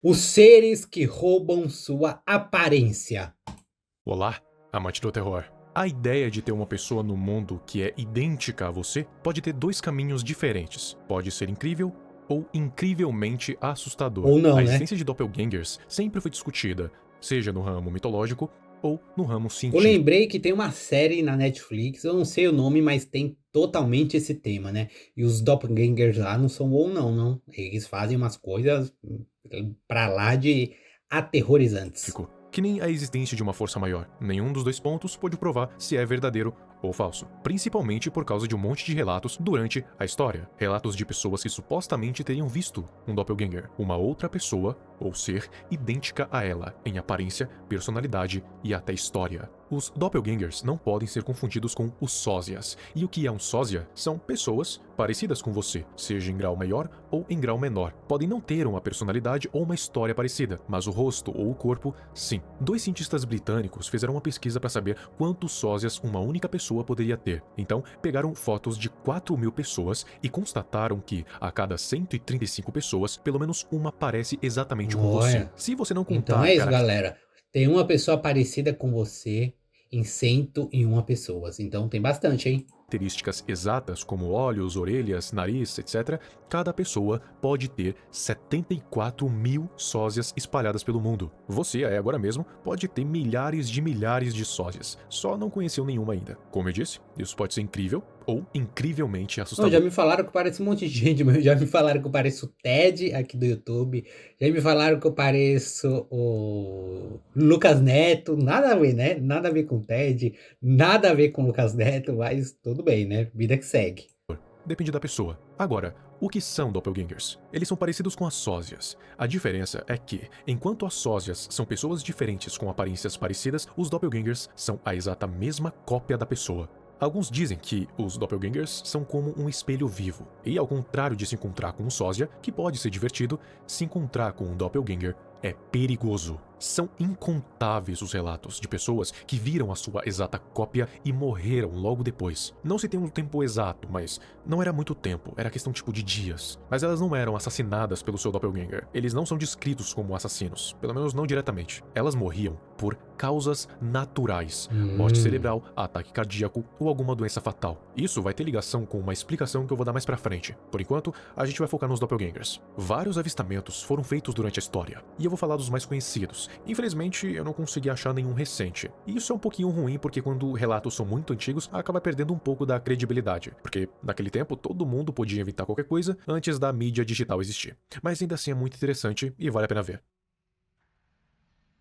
Os seres que roubam sua aparência. Olá, amante do terror. A ideia de ter uma pessoa no mundo que é idêntica a você pode ter dois caminhos diferentes. Pode ser incrível ou incrivelmente assustador. Ou não, A né? existência de doppelgangers sempre foi discutida, seja no ramo mitológico ou no ramo Eu científico. lembrei que tem uma série na Netflix, eu não sei o nome, mas tem totalmente esse tema, né? E os doppelgangers lá não são ou não. Eles fazem umas coisas pra lá de aterrorizantes. Que nem a existência de uma força maior. Nenhum dos dois pontos pode provar se é verdadeiro ou falso, principalmente por causa de um monte de relatos durante a história. Relatos de pessoas que supostamente teriam visto um doppelganger, uma outra pessoa ou ser idêntica a ela em aparência, personalidade e até história. Os doppelgangers não podem ser confundidos com os sósias. E o que é um sósia? São pessoas parecidas com você, seja em grau maior ou em grau menor. Podem não ter uma personalidade ou uma história parecida, mas o rosto ou o corpo, sim. Dois cientistas britânicos fizeram uma pesquisa para saber quantos sósias uma única pessoa poderia ter. Então, pegaram fotos de 4.000 pessoas e constataram que, a cada 135 pessoas, pelo menos uma parece exatamente com você. Olha, Se você não então contar é isso, galera. Tem uma pessoa parecida com você em 101 pessoas. Então tem bastante, hein? características exatas, como olhos, orelhas, nariz, etc., cada pessoa pode ter 74.000 sósias espalhadas pelo mundo. Você, aí agora mesmo, pode ter milhares de sósias, só não conheceu nenhuma ainda. Como eu disse, isso pode ser incrível ou incrivelmente Não, assustador. já me falaram que parece um monte de gente, mas já me falaram que eu pareço o Ted aqui do YouTube. Já me falaram que eu pareço o Lucas Neto. Nada a ver, né? Nada a ver com o Ted, nada a ver com o Lucas Neto, mas tudo bem, né? Vida que segue. Depende da pessoa. Agora, o que são doppelgangers? Eles são parecidos com as sósias. A diferença é que, enquanto as sósias são pessoas diferentes com aparências parecidas, os doppelgangers são a exata mesma cópia da pessoa. Alguns dizem que os doppelgangers são como um espelho vivo, e ao contrário de se encontrar com um sósia, que pode ser divertido, se encontrar com um doppelganger é perigoso. São incontáveis os relatos de pessoas que viram a sua exata cópia e morreram logo depois. Não se tem um tempo exato, mas não era muito tempo, era questão tipo de dias. Mas elas não eram assassinadas pelo seu doppelganger. Eles não são descritos como assassinos, pelo menos não diretamente. Elas morriam por causas naturais, morte cerebral, ataque cardíaco ou alguma doença fatal. Isso vai ter ligação com uma explicação que eu vou dar mais pra frente. Por enquanto, a gente vai focar nos doppelgangers. Vários avistamentos foram feitos durante a história, e eu vou falar dos mais conhecidos. Infelizmente, eu não consegui achar nenhum recente. E isso é um pouquinho ruim porque quando relatos são muito antigos, acaba perdendo um pouco da credibilidade, porque naquele tempo todo mundo podia inventar qualquer coisa antes da mídia digital existir. Mas ainda assim é muito interessante e vale a pena ver.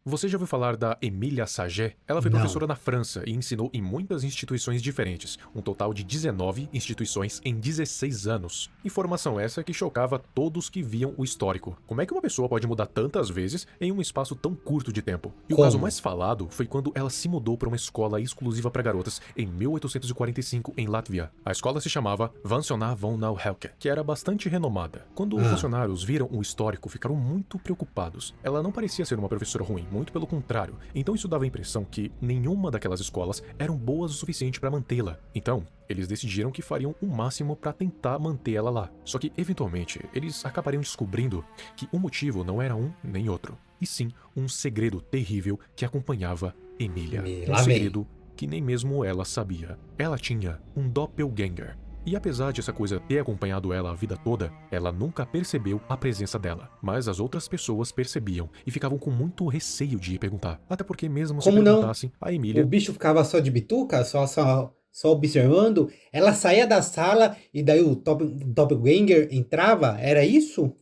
Você já ouviu falar da Emilia Saget? Ela foi Não. professora na França e ensinou em muitas instituições diferentes, um total de 19 instituições em 16 anos. Informação essa que chocava todos que viam o histórico. Como é que uma pessoa pode mudar tantas vezes em um espaço tão curto de tempo? E o caso Como? mais falado foi quando ela se mudou para uma escola exclusiva para garotas em 1845 em Látvia. A escola se chamava Pensionnat von Nauheim, que era bastante renomada. Quando os funcionários viram o histórico, ficaram muito preocupados. Ela não parecia ser uma professora ruim, muito pelo contrário. Então isso dava a impressão que nenhuma daquelas escolas eram boas o suficiente para mantê-la. Então, eles decidiram que fariam o máximo para tentar manter ela lá. Só que, eventualmente, eles acabariam descobrindo que o motivo não era um nem outro, e sim um segredo terrível que acompanhava Emilia. Um Lá vem. segredo que nem mesmo ela sabia. Ela tinha um doppelganger. E apesar de essa coisa ter acompanhado ela a vida toda, ela nunca percebeu a presença dela. Mas as outras pessoas percebiam e ficavam com muito receio de ir perguntar. Até porque mesmo se Como não? perguntassem, a O Emília bicho ficava só de bituca, só observando. Ela saía da sala e daí o doppelganger entrava? Era isso?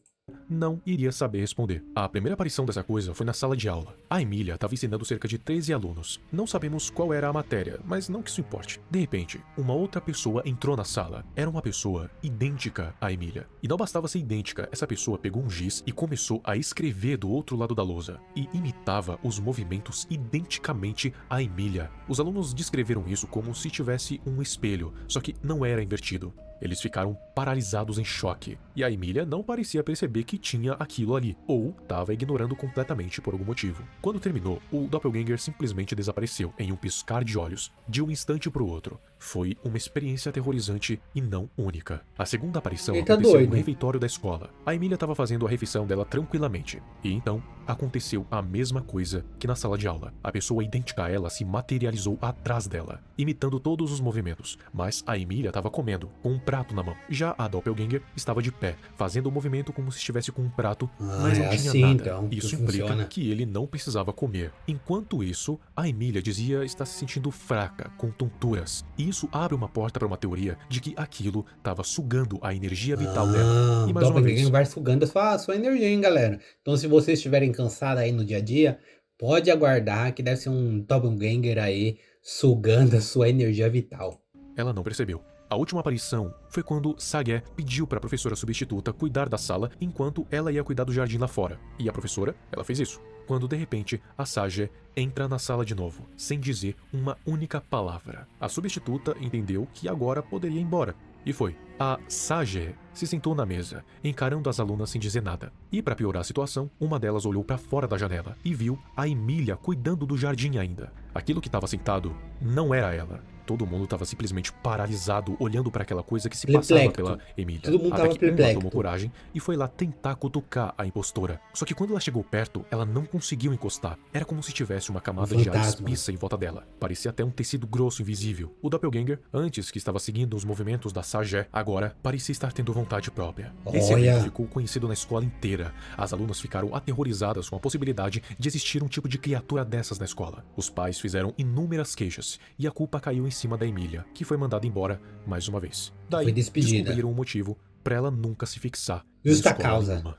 não iria saber responder. A primeira aparição dessa coisa foi na sala de aula. A Emília estava ensinando cerca de 13 alunos. Não sabemos qual era a matéria, mas não que isso importe. De repente, uma outra pessoa entrou na sala. Era uma pessoa idêntica à Emília. E não bastava ser idêntica, essa pessoa pegou um giz e começou a escrever do outro lado da lousa. E imitava os movimentos identicamente à Emília. Os alunos descreveram isso como se tivesse um espelho, só que não era invertido. Eles ficaram paralisados em choque, e a Emília não parecia perceber que que tinha aquilo ali, ou estava ignorando completamente por algum motivo. Quando terminou, o Doppelganger simplesmente desapareceu em um piscar de olhos, de um instante para o outro. Foi uma experiência aterrorizante e não única. A segunda aparição Ele tá aconteceu doido. no refeitório da escola. A Emília estava fazendo a refeição dela tranquilamente, e então aconteceu a mesma coisa que na sala de aula. A pessoa idêntica a ela se materializou atrás dela, imitando todos os movimentos, mas a Emília estava comendo, com um prato na mão. Já a Doppelganger estava de pé, fazendo o movimento como se estivesse com um prato, mas não é tinha assim, nada. então, que Isso implica funciona. que ele não precisava comer. Enquanto isso, a Emília dizia estar se sentindo fraca, com tonturas. E isso abre uma porta para uma teoria de que aquilo estava sugando a energia vital dela. E O mais uma vez, Doppelganger vai sugando a sua energia, hein, galera. Então, se vocês estiverem cansados aí no dia a dia, pode aguardar que deve ser um Doppelganger aí sugando a sua energia vital. ela não percebeu. A última aparição foi quando Sagé pediu para a professora substituta cuidar da sala enquanto ela ia cuidar do jardim lá fora. E a professora, ela fez isso. Quando de repente a Sagé entra na sala de novo, sem dizer uma única palavra. A substituta entendeu que agora poderia ir embora. E foi. A Sagé se sentou na mesa, encarando as alunas sem dizer nada. E para piorar a situação, uma delas olhou para fora da janela e viu a Emília cuidando do jardim ainda. Aquilo que estava sentado não era ela. Todo mundo estava simplesmente paralisado, olhando para aquela coisa que se passava Perplexo. pela Emília. Todo mundo Até tava que uma perplexo. tomou coragem e foi lá tentar cutucar a impostora. Só que quando ela chegou perto, ela não conseguiu encostar. Era como se tivesse uma camada de ar fantasma. espessa em volta dela. Parecia até um tecido grosso invisível. O Doppelganger, antes que estava seguindo os movimentos da Sagé, agora parecia estar tendo vontade própria. Esse Olha. evento ficou conhecido na escola inteira. As alunas ficaram aterrorizadas com a possibilidade de existir um tipo de criatura dessas na escola. Os pais fizeram inúmeras queixas e a culpa caiu em cima da Emília, que foi mandada embora mais uma vez. Daí, Foi despedida. descobriram um motivo para ela nunca se fixar em Justa escola causa. nenhuma.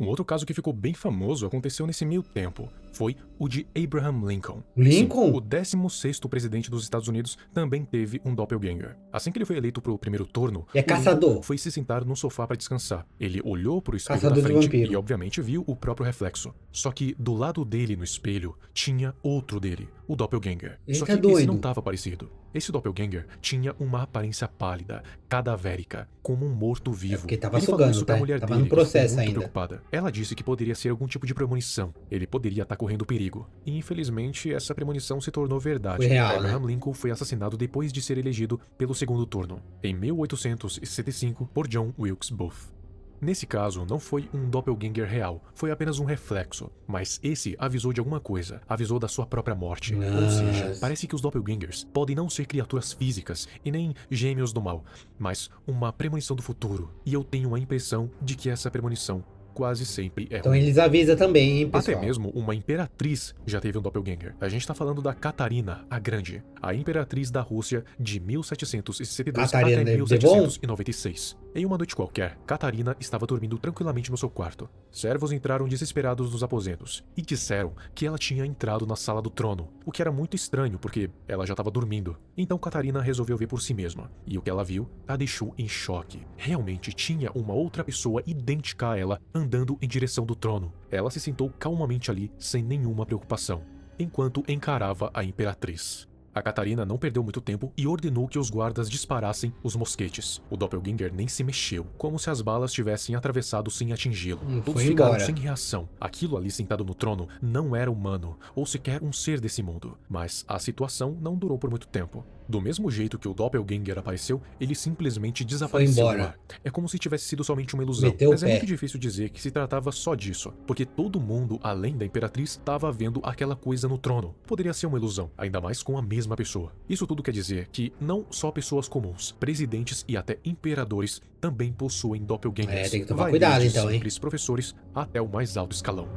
Um outro caso que ficou bem famoso aconteceu nesse meio tempo. Foi o de Abraham Lincoln. Lincoln? Sim, o 16º presidente dos Estados Unidos também teve um doppelganger. Assim que ele foi eleito para o primeiro turno, É o caçador. Lincoln foi se sentar no sofá para descansar. Ele olhou para o espelho Caçador da de frente vampiro. e obviamente viu o próprio reflexo. Só que do lado dele no espelho tinha outro dele, o doppelganger. Ele Só tá que esse doido. não estava parecido. Esse doppelganger tinha uma aparência pálida, cadavérica, como um morto-vivo. porque tava Ele falou sugando, isso pra tá? mulher Tava dele, no que ficou processo muito ainda. preocupada. Ela disse que poderia ser algum tipo de premonição. Ele poderia estar correndo perigo. E infelizmente essa premonição se tornou verdade. Foi real, Abraham né? Lincoln foi assassinado depois de ser elegido pelo segundo turno, em 1865, por John Wilkes Booth. Nesse caso, não foi um doppelganger real, foi apenas um reflexo, mas esse avisou de alguma coisa, avisou da sua própria morte. Ou seja, Nossa. parece que os doppelgangers podem não ser criaturas físicas e nem gêmeos do mal, mas uma premonição do futuro, e eu tenho a impressão de que essa premonição quase sempre é Então ruim. eles avisam também, hein, pessoal. Até mesmo uma imperatriz já teve um doppelganger. A gente tá falando da Catarina a Grande, a imperatriz da Rússia de 1762 Catarina até de 1796. Em uma noite qualquer, Catarina estava dormindo tranquilamente no seu quarto. Servos entraram desesperados nos aposentos e disseram que ela tinha entrado na sala do trono, o que era muito estranho porque ela já estava dormindo. Então Catarina resolveu ver por si mesma, e o que ela viu a deixou em choque. Realmente tinha uma outra pessoa idêntica a ela andando em direção do trono. Ela se sentou calmamente ali, sem nenhuma preocupação, enquanto encarava a imperatriz. A Catarina não perdeu muito tempo e ordenou que os guardas disparassem os mosquetes. O doppelganger nem se mexeu, como se as balas tivessem atravessado sem atingi-lo. Todos Foi ficaram embora. sem reação. Aquilo ali sentado no trono não era humano, ou sequer um ser desse mundo. Mas a situação não durou por muito tempo. Do mesmo jeito que o doppelganger apareceu, ele simplesmente desapareceu embora. no ar. É como se tivesse sido somente uma ilusão. Meteu o Mas é pé. muito difícil dizer que se tratava só disso, porque todo mundo, além da imperatriz, estava vendo aquela coisa no trono. Poderia ser uma ilusão, ainda mais com a mesma pessoa. Isso tudo quer dizer que não só pessoas comuns, presidentes e até imperadores também possuem doppelgangers. Tem que tomar Vai cuidado, desde então, hein? simples professores até o mais alto escalão.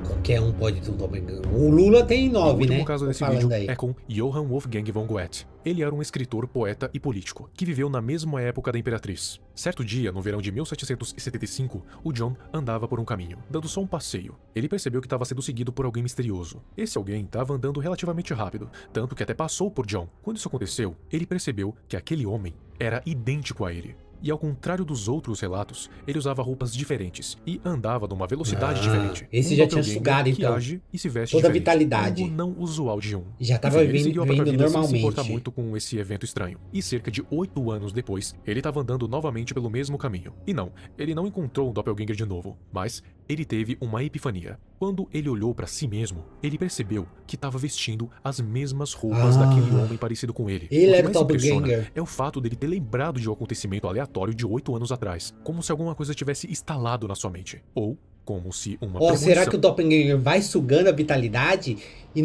Qualquer um pode ter um doppelganger. O Lula tem O 9, último né? caso Tô desse falando vídeo aí. é com Johann Wolfgang von Goethe. Ele era um escritor, poeta e político, que viveu na mesma época da imperatriz. Certo dia, no verão de 1775, o John andava por um caminho, dando só um passeio. Ele percebeu que estava sendo seguido por alguém misterioso. Esse alguém estava andando relativamente rápido, tanto que até passou por John. Quando isso aconteceu, ele percebeu que aquele homem era idêntico a ele. E ao contrário dos outros relatos, ele usava roupas diferentes e andava numa velocidade diferente. Esse já tinha doppelganger sugado, que então, age e se veste toda a diferente, vitalidade. algo não usual de um. Já tava Enfim, ele seguiu a própria vendo vida sem se importar normalmente. muito com esse evento estranho. E cerca de 8 anos depois, ele estava andando novamente pelo mesmo caminho. E não, ele não encontrou um doppelganger de novo, mas ele teve uma epifania. Quando ele olhou pra si mesmo, ele percebeu que estava vestindo as mesmas roupas daquele homem parecido com ele. Ele O que era mais impressiona doppelganger. é o fato dele ter lembrado de um acontecimento aleatório de 8 anos atrás, como se alguma coisa tivesse instalado na sua mente, ou como se uma Será que o doppelganger vai sugando a vitalidade e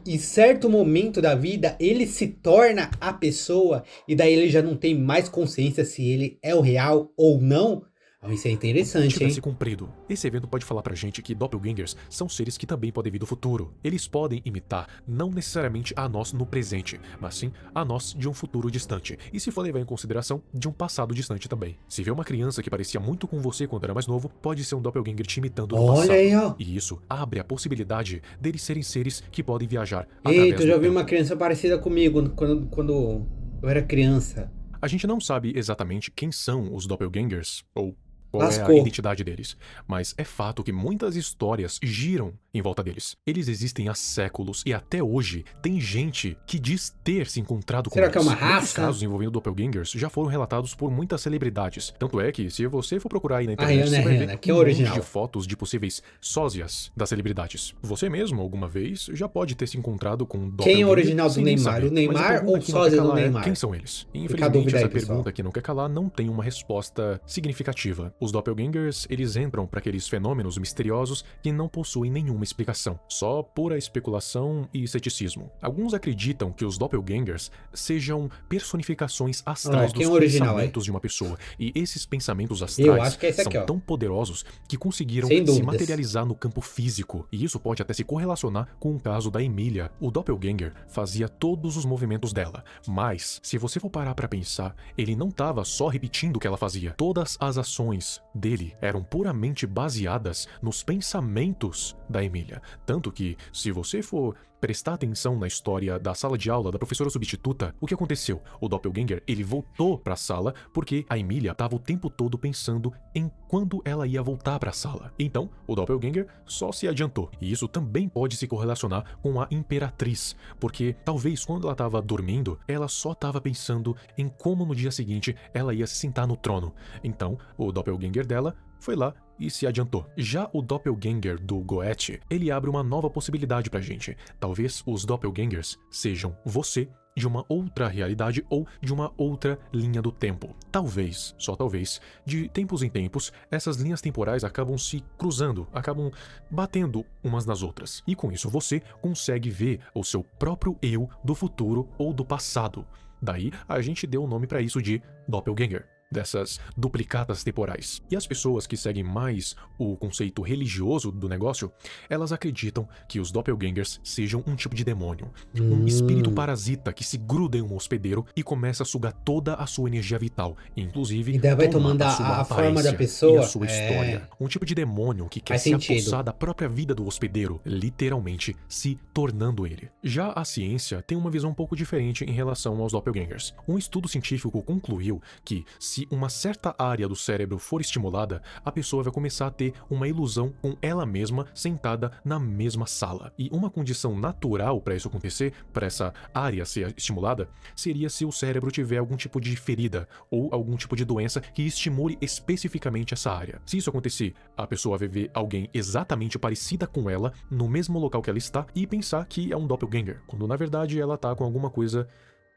em certo momento da vida ele se torna a pessoa e daí ele já não tem mais consciência se ele é o real ou não? Isso é interessante, hein? tivesse cumprido. Esse evento pode falar pra gente que doppelgangers são seres que também podem vir do futuro. Eles podem imitar não necessariamente a nós no presente, mas sim a nós de um futuro distante. E se for levar em consideração, de um passado distante também. Se vê uma criança que parecia muito com você quando era mais novo, pode ser um doppelganger te imitando no passado. Olha aí, ó. E isso abre a possibilidade deles serem seres que podem viajar Eita, eu já vi tempo. uma criança parecida comigo quando eu era criança. A gente não sabe exatamente quem são os doppelgangers, ou qual é a Lascou. identidade deles, mas é fato que muitas histórias giram em volta deles. Eles existem há séculos e até hoje tem gente que diz ter se encontrado com Será eles. que é uma Muitos raça? casos envolvendo doppelgangers já foram relatados por muitas celebridades. Tanto é que, se você for procurar aí na internet, você vai ver que é um original. monte de fotos de possíveis sósias das celebridades. Você mesmo, alguma vez, já pode ter se encontrado com um doppelganger. Quem é o original do sem nem Neymar? saber. O Neymar Mas a pergunta ou que não quer sósia do calar é, Neymar? quem são eles? a Infelizmente, dúvida aí, essa pessoal. pergunta que não quer calar não tem uma resposta significativa. Os doppelgangers, eles entram para aqueles fenômenos misteriosos que não possuem nenhuma explicação, só pura especulação e ceticismo. Alguns acreditam que os doppelgangers sejam personificações astrais quem dos é o original, pensamentos de uma pessoa, e esses pensamentos Eu astrais acho que é esse aqui, são ó. tão poderosos que conseguiram Sem se dúvidas. materializar no campo físico, e isso pode até se correlacionar com o caso da Emília. O doppelganger fazia todos os movimentos dela, mas se você for parar pra pensar, ele não estava só repetindo o que ela fazia. Todas as ações dele eram puramente baseadas nos pensamentos da Emília. Tanto que, se você for prestar atenção na história da sala de aula da professora substituta, o que aconteceu? O doppelganger, ele voltou pra sala porque a Emília estava o tempo todo pensando em quando ela ia voltar pra sala. Então, o doppelganger só se adiantou. E isso também pode se correlacionar com a imperatriz, porque talvez quando ela estava dormindo, ela só estava pensando em como no dia seguinte ela ia se sentar no trono. Então, o doppelganger dela foi lá e se adiantou. Já o doppelganger do Goethe, ele abre uma nova possibilidade pra gente. Talvez os doppelgangers sejam você de uma outra realidade ou de uma outra linha do tempo. Talvez, só talvez, de tempos em tempos, essas linhas temporais acabam se cruzando, acabam batendo umas nas outras. E com isso você consegue ver o seu próprio eu do futuro ou do passado. Daí a gente deu o nome pra isso de doppelganger, dessas duplicadas temporais. E as pessoas que seguem mais o conceito religioso do negócio, elas acreditam que os doppelgangers sejam um tipo de demônio, um espírito parasita que se gruda em um hospedeiro e começa a sugar toda a sua energia vital, inclusive E daí vai toma tomando sua a forma da aparência pessoa. e a sua história. Um tipo de demônio que quer Faz se sentido. apossar da própria vida do hospedeiro, literalmente se tornando ele. Já a ciência tem uma visão um pouco diferente em relação aos doppelgangers. Um estudo científico concluiu que se uma certa área do cérebro for estimulada, a pessoa vai começar a ter uma ilusão com ela mesma sentada na mesma sala. E uma condição natural para isso acontecer, para essa área ser estimulada, seria se o cérebro tiver algum tipo de ferida ou algum tipo de doença que estimule especificamente essa área. Se isso acontecer, a pessoa vai ver alguém exatamente parecida com ela no mesmo local que ela está e pensar que é um doppelganger, quando na verdade ela tá com alguma coisa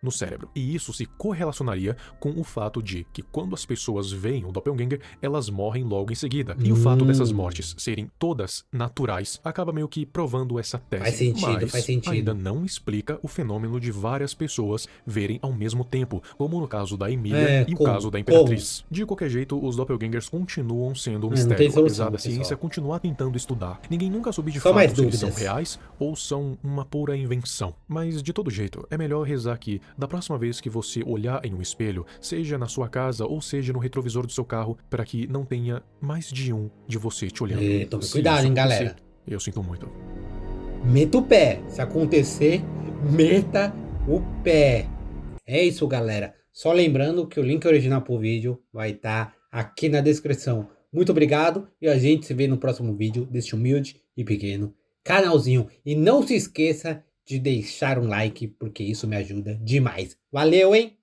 no cérebro. E isso se correlacionaria com o fato de que quando as pessoas veem o doppelganger, elas morrem logo em seguida. E o fato dessas mortes serem todas naturais acaba meio que provando essa tese. Faz sentido, mas faz sentido. ainda não explica o fenômeno de várias pessoas verem ao mesmo tempo, como no caso da Emília e o como? caso da Imperatriz. De qualquer jeito, os doppelgangers continuam sendo um Não tem mistério, solução, apesar da ciência pessoal. continuar tentando estudar. Ninguém nunca soube de Só fato mais se eles são dúvidas. reais ou são uma pura invenção. Mas de todo jeito, é melhor rezar que da próxima vez que você olhar em um espelho, seja na sua casa ou seja no retrovisor do seu carro, para que não tenha mais de um de você te olhando. Tome Se cuidado, isso hein, acontecer, galera. Eu sinto muito. Meta o pé. Se acontecer, meta o pé. É isso, galera. Só lembrando que o link original pro vídeo vai estar aqui na descrição. Muito obrigado e a gente se vê no próximo vídeo deste humilde e pequeno canalzinho. E não se esqueça de deixar um like, porque isso me ajuda demais. Valeu, hein?